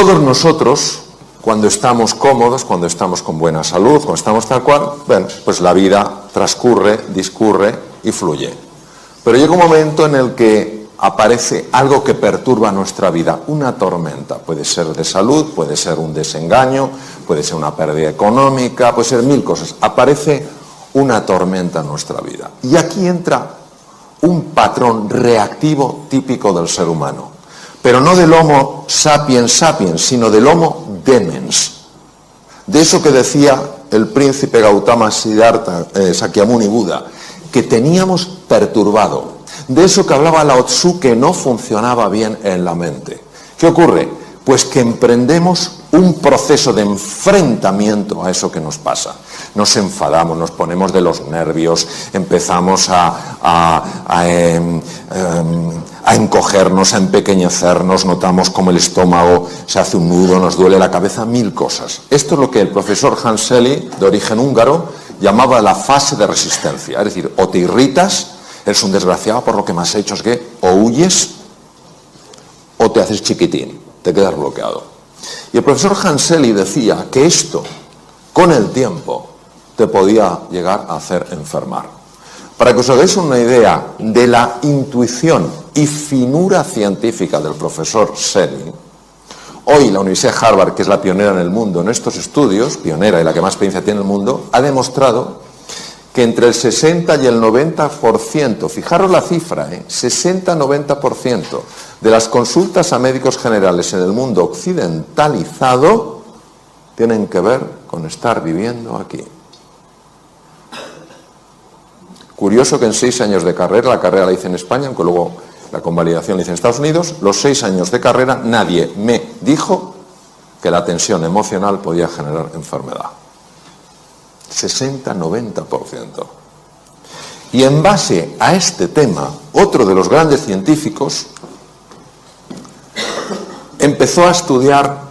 todos nosotros, cuando estamos cómodos, cuando estamos con buena salud, cuando estamos tal cual, bueno, pues la vida transcurre, discurre y fluye. Pero llega un momento en el que aparece algo que perturba nuestra vida, una tormenta. Puede ser de salud, puede ser un desengaño, puede ser una pérdida económica, puede ser mil cosas. Aparece una tormenta en nuestra vida. Y aquí entra un patrón reactivo típico del ser humano. Pero no del Homo sapiens sapiens, sino del Homo demens. De eso que decía el príncipe Gautama Siddhartha, Sakyamuni Buda, que teníamos perturbado. De eso que hablaba Lao Tzu, que no funcionaba bien en la mente. ¿Qué ocurre? Pues que emprendemos un proceso de enfrentamiento a eso que nos pasa. Nos enfadamos, nos ponemos de los nervios, empezamos a encogernos, a empequeñecernos, notamos como el estómago se hace un nudo, nos duele la cabeza, mil cosas. Esto es lo que el profesor Hans Selye, de origen húngaro, llamaba la fase de resistencia. Es decir, o te irritas, eres un desgraciado por lo que me has hecho, es que o huyes o te haces chiquitín, te quedas bloqueado. Y el profesor Hans Selye decía que esto, con el tiempo, te podía llegar a hacer enfermar. Para que os hagáis una idea de la intuición y finura científica del profesor Selye, hoy la Universidad de Harvard, que es la pionera en el mundo en estos estudios, pionera y la que más experiencia tiene en el mundo, ha demostrado que entre el 60 y el 90%, fijaros la cifra, 60-90% de las consultas a médicos generales en el mundo occidentalizado tienen que ver con estar viviendo aquí. Curioso que en 6 años de carrera, la carrera la hice en España, aunque luego la convalidación la hice en Estados Unidos, los 6 años de carrera nadie me dijo que la tensión emocional podía generar enfermedad. 60-90%. Y en base a este tema, otro de los grandes científicos empezó a estudiar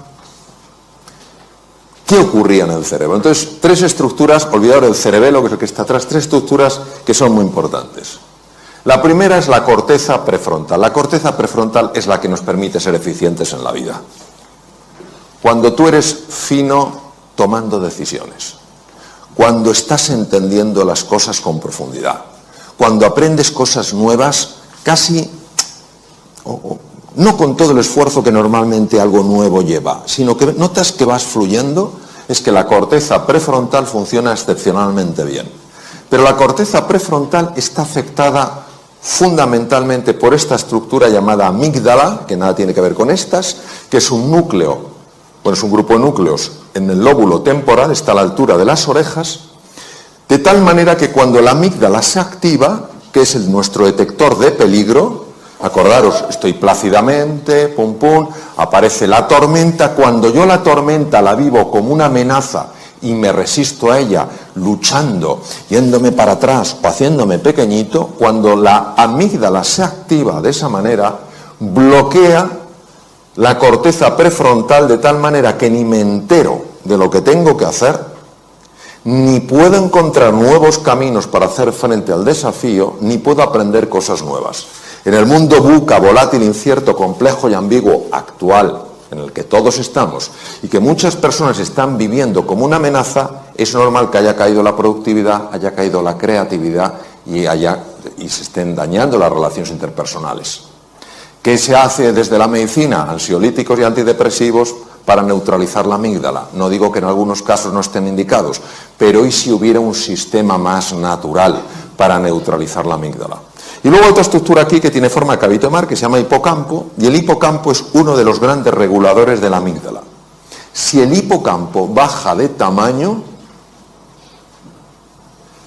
qué ocurría en el cerebro. Entonces, 3 estructuras, olvidaros del cerebelo, que es el que está atrás, 3 estructuras que son muy importantes. La primera es la corteza prefrontal. La corteza prefrontal es la que nos permite ser eficientes en la vida. Cuando tú eres fino tomando decisiones, cuando estás entendiendo las cosas con profundidad, cuando aprendes cosas nuevas, casi, no con todo el esfuerzo que normalmente algo nuevo lleva, sino que notas que vas fluyendo, es que la corteza prefrontal funciona excepcionalmente bien. Pero la corteza prefrontal está afectada fundamentalmente por esta estructura llamada amígdala, que nada tiene que ver con estas, que es un núcleo, bueno, es un grupo de núcleos en el lóbulo temporal, está a la altura de las orejas, de tal manera que cuando la amígdala se activa, que es nuestro detector de peligro, acordaros, estoy plácidamente, pum pum, aparece la tormenta, cuando yo la tormenta la vivo como una amenaza y me resisto a ella, luchando, yéndome para atrás o haciéndome pequeñito, cuando la amígdala se activa de esa manera, bloquea la corteza prefrontal de tal manera que ni me entero de lo que tengo que hacer, ni puedo encontrar nuevos caminos para hacer frente al desafío, ni puedo aprender cosas nuevas. En el mundo VUCA, volátil, incierto, complejo y ambiguo actual, en el que todos estamos, y que muchas personas están viviendo como una amenaza, es normal que haya caído la productividad, haya caído la creatividad y se estén dañando las relaciones interpersonales. ¿Qué se hace desde la medicina? Ansiolíticos y antidepresivos para neutralizar la amígdala. No digo que en algunos casos no estén indicados, pero ¿y si hubiera un sistema más natural para neutralizar la amígdala? Y luego otra estructura aquí que tiene forma de cabito de mar, que se llama hipocampo, y el hipocampo es uno de los grandes reguladores de la amígdala. Si el hipocampo baja de tamaño,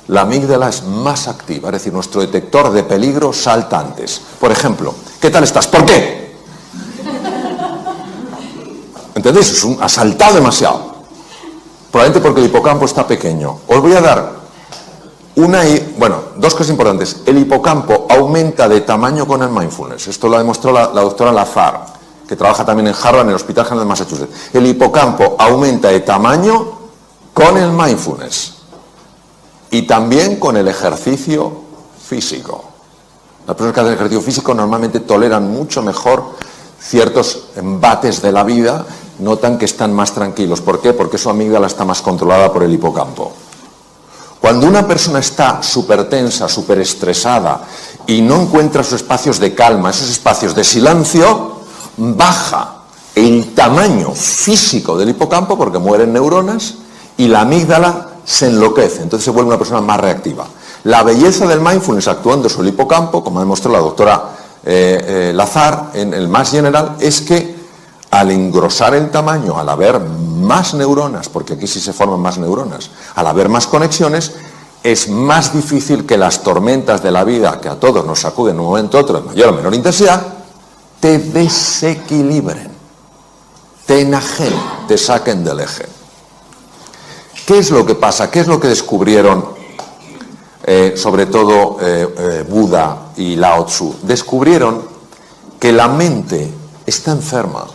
la amígdala es más activa, es decir, nuestro detector de peligro salta antes. Por ejemplo, ¿qué tal estás? ¿Por qué? ¿Entendéis? Ha saltado demasiado. Probablemente porque el hipocampo está pequeño. Os voy a dar dos cosas importantes. El hipocampo aumenta de tamaño con el mindfulness. Esto lo ha demostrado la doctora Lazar, que trabaja también en Harvard, en el Hospital General de Massachusetts. El hipocampo aumenta de tamaño con el mindfulness. Y también con el ejercicio físico. Las personas que hacen ejercicio físico normalmente toleran mucho mejor ciertos embates de la vida, notan que están más tranquilos. ¿Por qué? Porque su amígdala está más controlada por el hipocampo. Cuando una persona está súper tensa, súper estresada y no encuentra sus espacios de calma, esos espacios de silencio, baja el tamaño físico del hipocampo porque mueren neuronas y la amígdala se enloquece, entonces se vuelve una persona más reactiva. La belleza del mindfulness actuando sobre el hipocampo, como ha demostrado la doctora Lazar en el Mass General, es que al engrosar el tamaño, al haber más neuronas, porque aquí sí se forman más neuronas, al haber más conexiones, es más difícil que las tormentas de la vida, que a todos nos sacuden en un momento u otro de mayor o menor intensidad, te desequilibren, te enajenen, te saquen del eje. ¿Qué es lo que pasa? ¿Qué es lo que descubrieron sobre todo Buda y Lao Tzu? Descubrieron que la mente está enferma.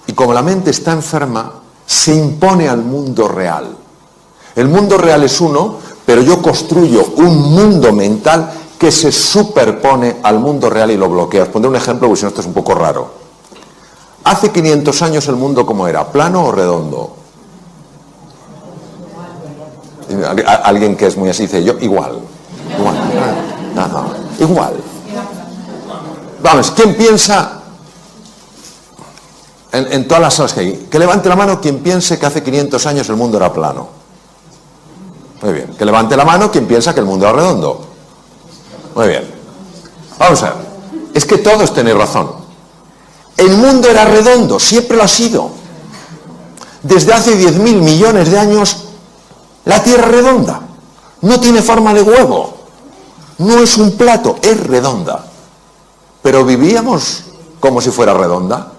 Y como la mente está enferma, se impone al mundo real. El mundo real es uno, pero yo construyo un mundo mental que se superpone al mundo real y lo bloquea. Os pondré un ejemplo, porque si no esto es un poco raro. Hace 500 años el mundo ¿cómo era? ¿Plano o redondo? Alguien que es muy así dice, yo igual. Igual. Vamos, ¿quién piensa en todas las salas que hay? Que levante la mano quien piense que hace 500 años el mundo era plano. Muy bien. Que levante la mano quien piensa que el mundo era redondo. Muy bien. Vamos a ver. Es que todos tenéis razón. El mundo era redondo, siempre lo ha sido. Desde hace 10.000 millones de años, la Tierra es redonda. No tiene forma de huevo. No es un plato, es redonda. Pero vivíamos como si fuera redonda.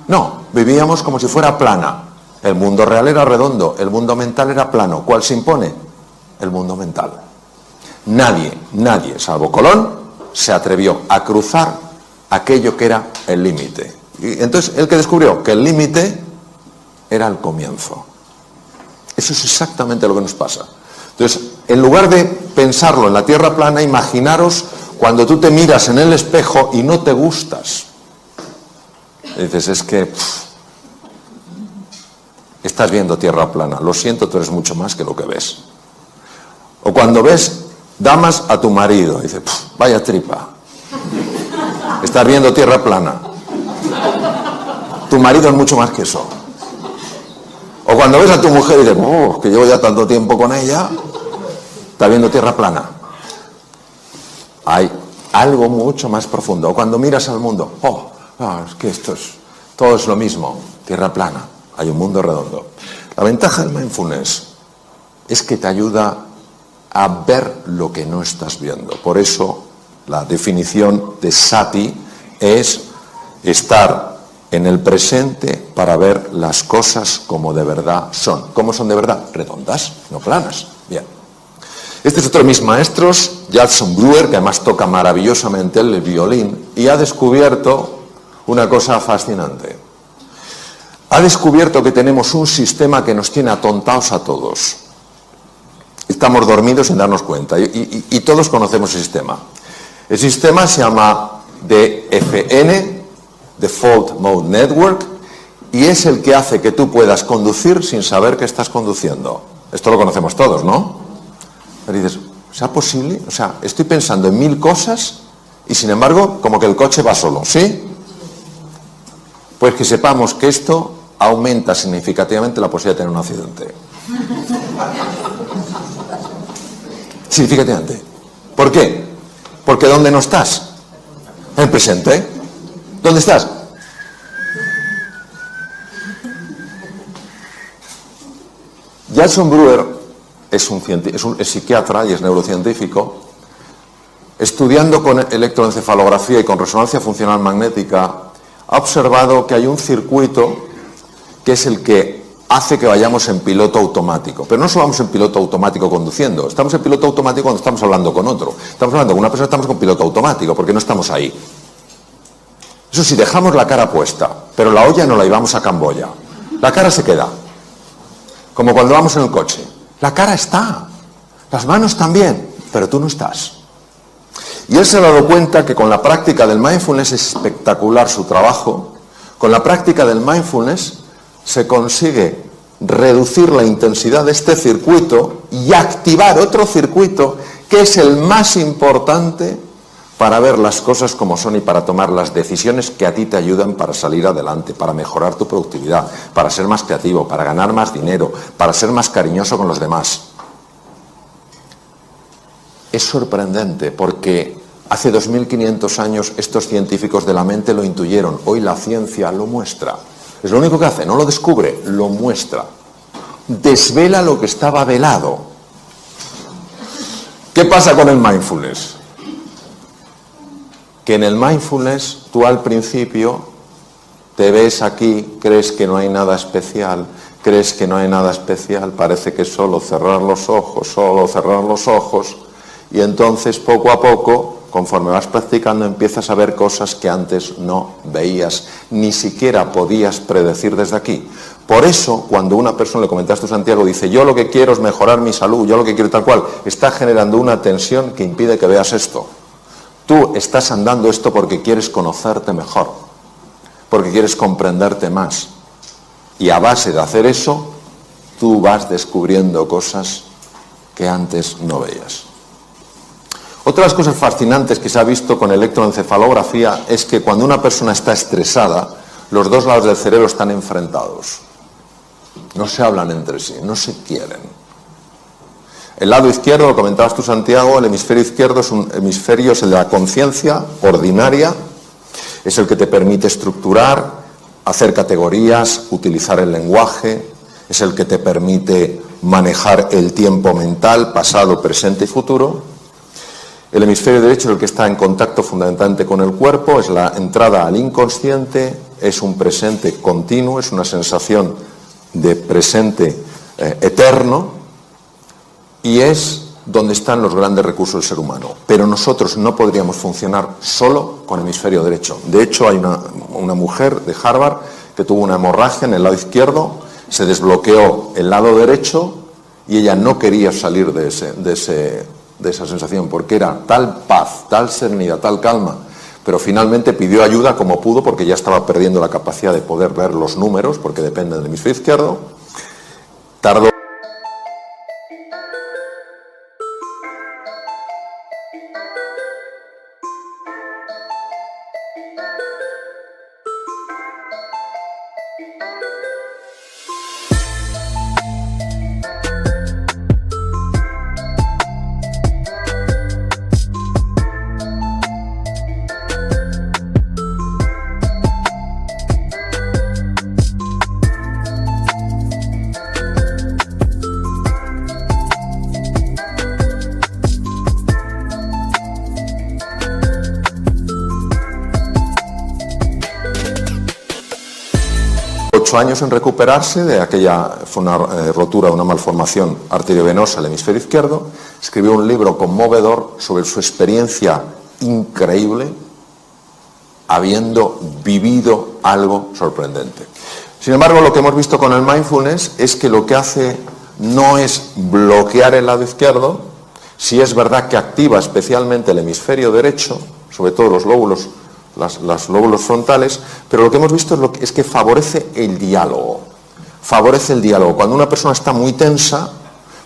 No, vivíamos como si fuera plana. El mundo real era redondo, el mundo mental era plano. ¿Cuál se impone? El mundo mental. Nadie, salvo Colón, se atrevió a cruzar aquello que era el límite. Y entonces, el que descubrió que el límite era el comienzo. Eso es exactamente lo que nos pasa. Entonces, en lugar de pensarlo en la tierra plana, imaginaros cuando tú te miras en el espejo y no te gustas. Y dices, es que estás viendo tierra plana. Lo siento, tú eres mucho más que lo que ves. O cuando ves damas a tu marido, y dices, vaya tripa. Estás viendo tierra plana. Tu marido es mucho más que eso. O cuando ves a tu mujer y dices, que llevo ya tanto tiempo con ella, está viendo tierra plana. Hay algo mucho más profundo. O cuando miras al mundo, es que todo es lo mismo, tierra plana, hay un mundo redondo. La ventaja del mindfulness es que te ayuda a ver lo que no estás viendo. Por eso la definición de sati es estar en el presente para ver las cosas como de verdad son. ¿Cómo son de verdad? Redondas, no planas. Bien. Este es otro de mis maestros, Judson Brewer, que además toca maravillosamente el violín, y ha descubierto una cosa fascinante. Ha descubierto que tenemos un sistema que nos tiene atontados a todos. Estamos dormidos sin darnos cuenta, y todos conocemos el sistema. El sistema se llama DFN, Default Mode Network, y es el que hace que tú puedas conducir sin saber que estás conduciendo. Esto lo conocemos todos, ¿no? Pero dices, ¿será posible? O sea, estoy pensando en 1000 cosas y sin embargo, como que el coche va solo, ¿sí? Pues que sepamos que esto aumenta significativamente la posibilidad de tener un accidente. Significativamente. ¿Por qué? Porque ¿dónde no estás? En el presente. ¿Dónde estás? Judson Brewer es psiquiatra y es neurocientífico. Estudiando con electroencefalografía y con resonancia funcional magnética, ha observado que hay un circuito que es el que hace que vayamos en piloto automático. Pero no solo vamos en piloto automático conduciendo, estamos en piloto automático cuando estamos hablando con otro. Estamos hablando con una persona, estamos con piloto automático, porque no estamos ahí. Eso sí, dejamos la cara puesta, pero la olla no la llevamos a Camboya. La cara se queda. Como cuando vamos en el coche. La cara está, las manos también, pero tú no estás. Y él se ha dado cuenta que con la práctica del mindfulness es espectacular su trabajo, Con la práctica del mindfulness se consigue reducir la intensidad de este circuito y activar otro circuito que es el más importante para ver las cosas como son y para tomar las decisiones que a ti te ayudan para salir adelante, para mejorar tu productividad, para ser más creativo, para ganar más dinero, para ser más cariñoso con los demás. Es sorprendente porque hace 2500 años estos científicos de la mente lo intuyeron. Hoy la ciencia lo muestra. Es lo único que hace, no lo descubre, lo muestra. Desvela lo que estaba velado. ¿Qué pasa con el mindfulness? Que en el mindfulness tú al principio te ves aquí, crees que no hay nada especial, parece que es solo cerrar los ojos, y entonces poco a poco, conforme vas practicando, empiezas a ver cosas que antes no veías, ni siquiera podías predecir desde aquí. Por eso, cuando una persona, le comentaste a Santiago, dice, yo lo que quiero es mejorar mi salud, yo lo que quiero tal cual, está generando una tensión que impide que veas esto. Tú estás andando esto porque quieres conocerte mejor, porque quieres comprenderte más. Y a base de hacer eso, tú vas descubriendo cosas que antes no veías. Otra de las cosas fascinantes que se ha visto con electroencefalografía es que cuando una persona está estresada, los dos lados del cerebro están enfrentados. No se hablan entre sí, no se quieren. El lado izquierdo, lo comentabas tú, Santiago, el hemisferio izquierdo es un hemisferio, es el de la conciencia ordinaria, es el que te permite estructurar, hacer categorías, utilizar el lenguaje, es el que te permite manejar el tiempo mental, pasado, presente y futuro. El hemisferio derecho es el que está en contacto fundamentalmente con el cuerpo, es la entrada al inconsciente, es un presente continuo, es una sensación de presente eterno, y es donde están los grandes recursos del ser humano. Pero nosotros no podríamos funcionar solo con el hemisferio derecho. De hecho, hay una mujer de Harvard que tuvo una hemorragia en el lado izquierdo, se desbloqueó el lado derecho y ella no quería salir de esa sensación porque era tal paz, tal serenidad, tal calma. Pero finalmente pidió ayuda como pudo porque ya estaba perdiendo la capacidad de poder ver los números porque depende del hemisferio izquierdo. Tardó años en recuperarse de aquella, fue una rotura, una malformación arteriovenosa del hemisferio izquierdo. Escribió un libro conmovedor sobre su experiencia increíble habiendo vivido algo sorprendente. Sin embargo, lo que hemos visto con el mindfulness es que lo que hace no es bloquear el lado izquierdo, sí es verdad que activa especialmente el hemisferio derecho, sobre todo los lóbulos, los lóbulos frontales, pero lo que hemos visto es que favorece el diálogo. Favorece el diálogo. Cuando una persona está muy tensa,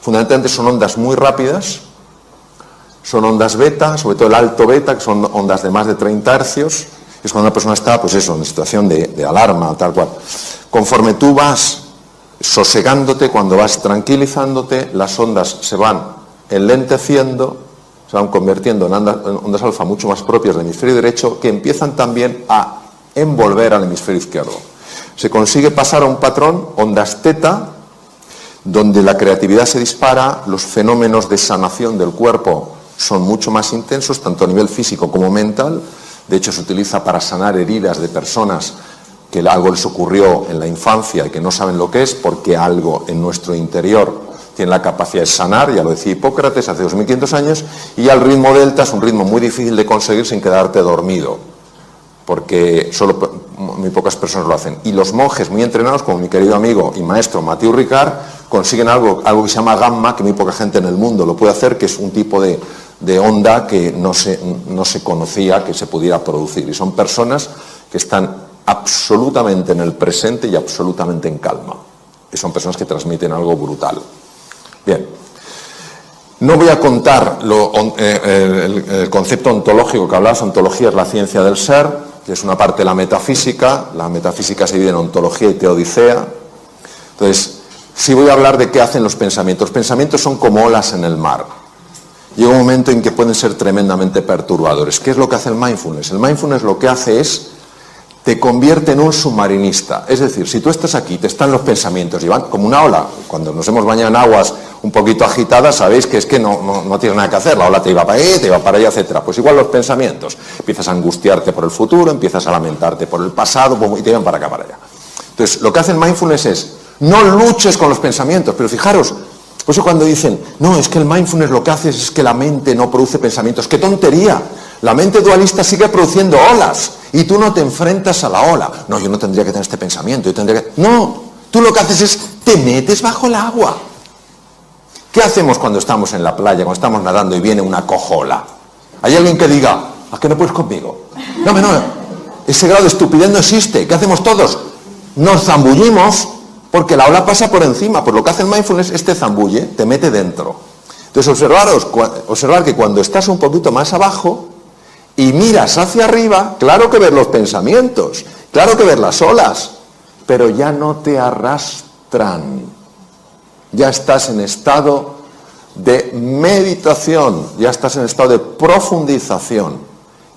fundamentalmente son ondas muy rápidas, son ondas beta, sobre todo el alto beta, que son ondas de más de 30 hercios, es cuando una persona está, pues eso, en situación de alarma, tal cual. Conforme tú vas sosegándote, cuando vas tranquilizándote, las ondas se van enlenteciendo, se van convirtiendo en ondas alfa mucho más propias del hemisferio derecho, que empiezan también a envolver al hemisferio izquierdo. Se consigue pasar a un patrón, ondas teta, donde la creatividad se dispara, los fenómenos de sanación del cuerpo son mucho más intensos, tanto a nivel físico como mental. De hecho, se utiliza para sanar heridas de personas que algo les ocurrió en la infancia y que no saben lo que es, porque algo en nuestro interior tiene la capacidad de sanar, ya lo decía Hipócrates hace 2500 años, y ya el ritmo delta es un ritmo muy difícil de conseguir sin quedarte dormido, porque solo muy pocas personas lo hacen. Y los monjes muy entrenados, como mi querido amigo y maestro Mathieu Ricard, consiguen algo que se llama gamma, que muy poca gente en el mundo lo puede hacer, que es un tipo de onda que no se conocía que se pudiera producir. Y son personas que están absolutamente en el presente y absolutamente en calma. Y son personas que transmiten algo brutal. Bien, no voy a contar el concepto ontológico que hablabas. Ontología es la ciencia del ser, que es una parte de la metafísica. La metafísica se divide en ontología y teodicea. Entonces, sí voy a hablar de qué hacen los pensamientos. Los pensamientos son como olas en el mar. Llega un momento en que pueden ser tremendamente perturbadores. ¿Qué es lo que hace el mindfulness? El mindfulness lo que hace es, te convierte en un submarinista. Es decir, si tú estás aquí, te están los pensamientos y van como una ola. Cuando nos hemos bañado en aguas un poquito agitadas, sabéis que es que no tienes nada que hacer. La ola te iba para ahí, te iba para allá, etc. Pues igual los pensamientos. Empiezas a angustiarte por el futuro, empiezas a lamentarte por el pasado y te van para acá, para allá. Entonces, lo que hace el mindfulness es, no luches con los pensamientos. Pero fijaros, por eso cuando dicen, no, es que el mindfulness lo que hace es que la mente no produce pensamientos. ¡Qué tontería! La mente dualista sigue produciendo olas y tú no te enfrentas a la ola. No, yo no tendría que tener este pensamiento, yo tendría que... No, tú lo que haces es, te metes bajo el agua. ¿Qué hacemos cuando estamos en la playa, cuando estamos nadando y viene una cojola? ¿Hay alguien que diga, ¿a qué no puedes conmigo? No, ese grado de estupidez no existe. ¿Qué hacemos todos? Nos zambullimos porque la ola pasa por encima. Por lo que hace el mindfulness es te zambulle, te mete dentro. Entonces observar que cuando estás un poquito más abajo y miras hacia arriba, claro que ves los pensamientos, claro que ves las olas, pero ya no te arrastran. Ya estás en estado de meditación, ya estás en estado de profundización.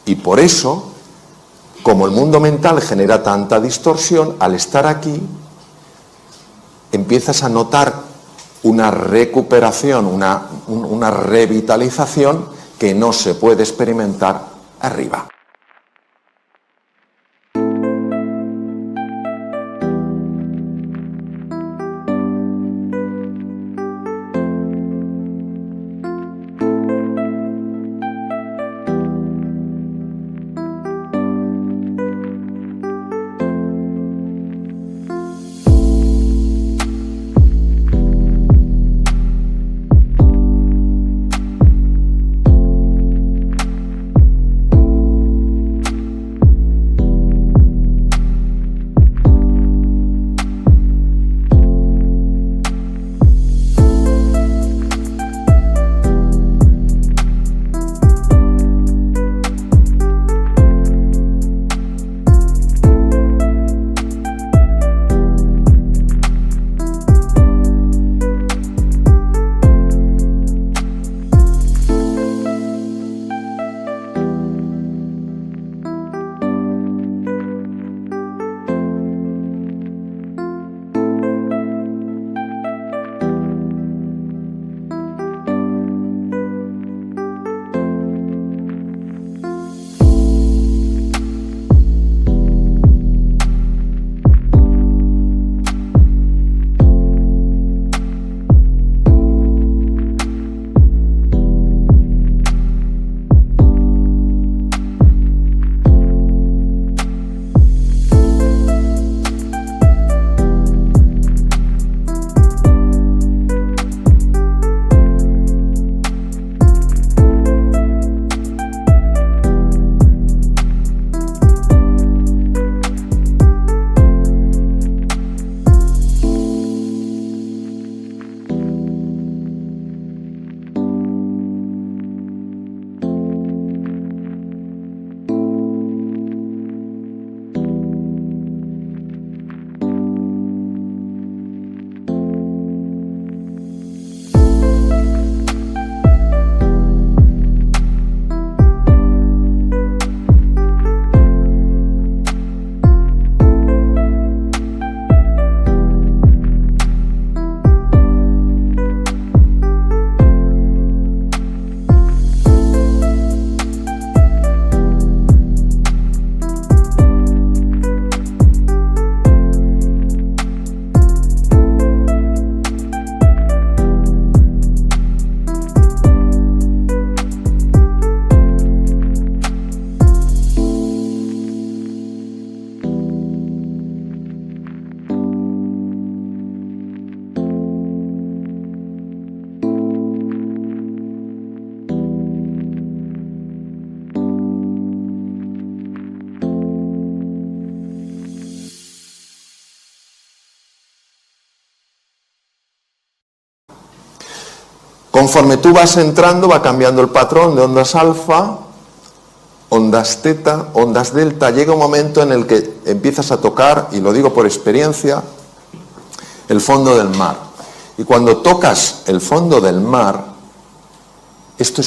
Y por eso, como el mundo mental genera tanta distorsión, al estar aquí, empiezas a notar una recuperación, una revitalización que no se puede experimentar arriba. Conforme tú vas entrando, va cambiando el patrón de ondas alfa, ondas teta, ondas delta. Llega un momento en el que empiezas a tocar, y lo digo por experiencia, el fondo del mar. Y cuando tocas el fondo del mar, esto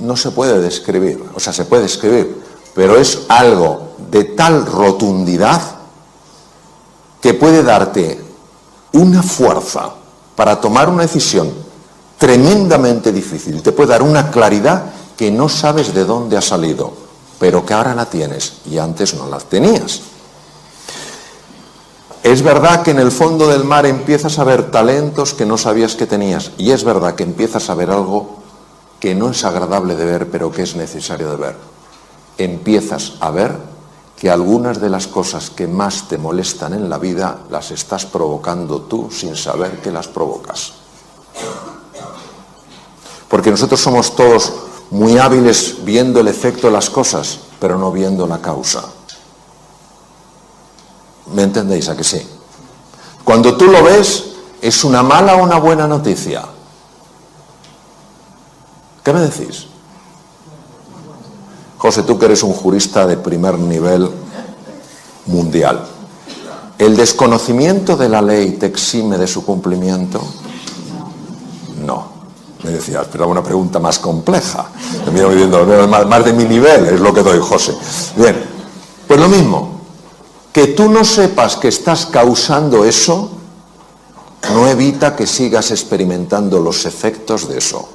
no se puede describir, o sea, se puede describir, pero es algo de tal rotundidad que puede darte una fuerza para tomar una decisión tremendamente difícil. Te puede dar una claridad que no sabes de dónde ha salido, pero que ahora la tienes y antes no la tenías. Es verdad que en el fondo del mar empiezas a ver talentos que no sabías que tenías, y es verdad que empiezas a ver algo que no es agradable de ver, pero que es necesario de ver. Empiezas a ver que algunas de las cosas que más te molestan en la vida las estás provocando tú sin saber que las provocas. Porque nosotros somos todos muy hábiles viendo el efecto de las cosas, pero no viendo la causa. ¿Me entendéis? ¿A que sí? Cuando tú lo ves, ¿es una mala o una buena noticia? ¿Qué me decís? José, tú que eres un jurista de primer nivel mundial, ¿el desconocimiento de la ley te exime de su cumplimiento? No. Me decía, esperaba una pregunta más compleja. Me iba diciendo, más de mi nivel es lo que doy, José. Bien, pues lo mismo. Que tú no sepas que estás causando eso no evita que sigas experimentando los efectos de eso.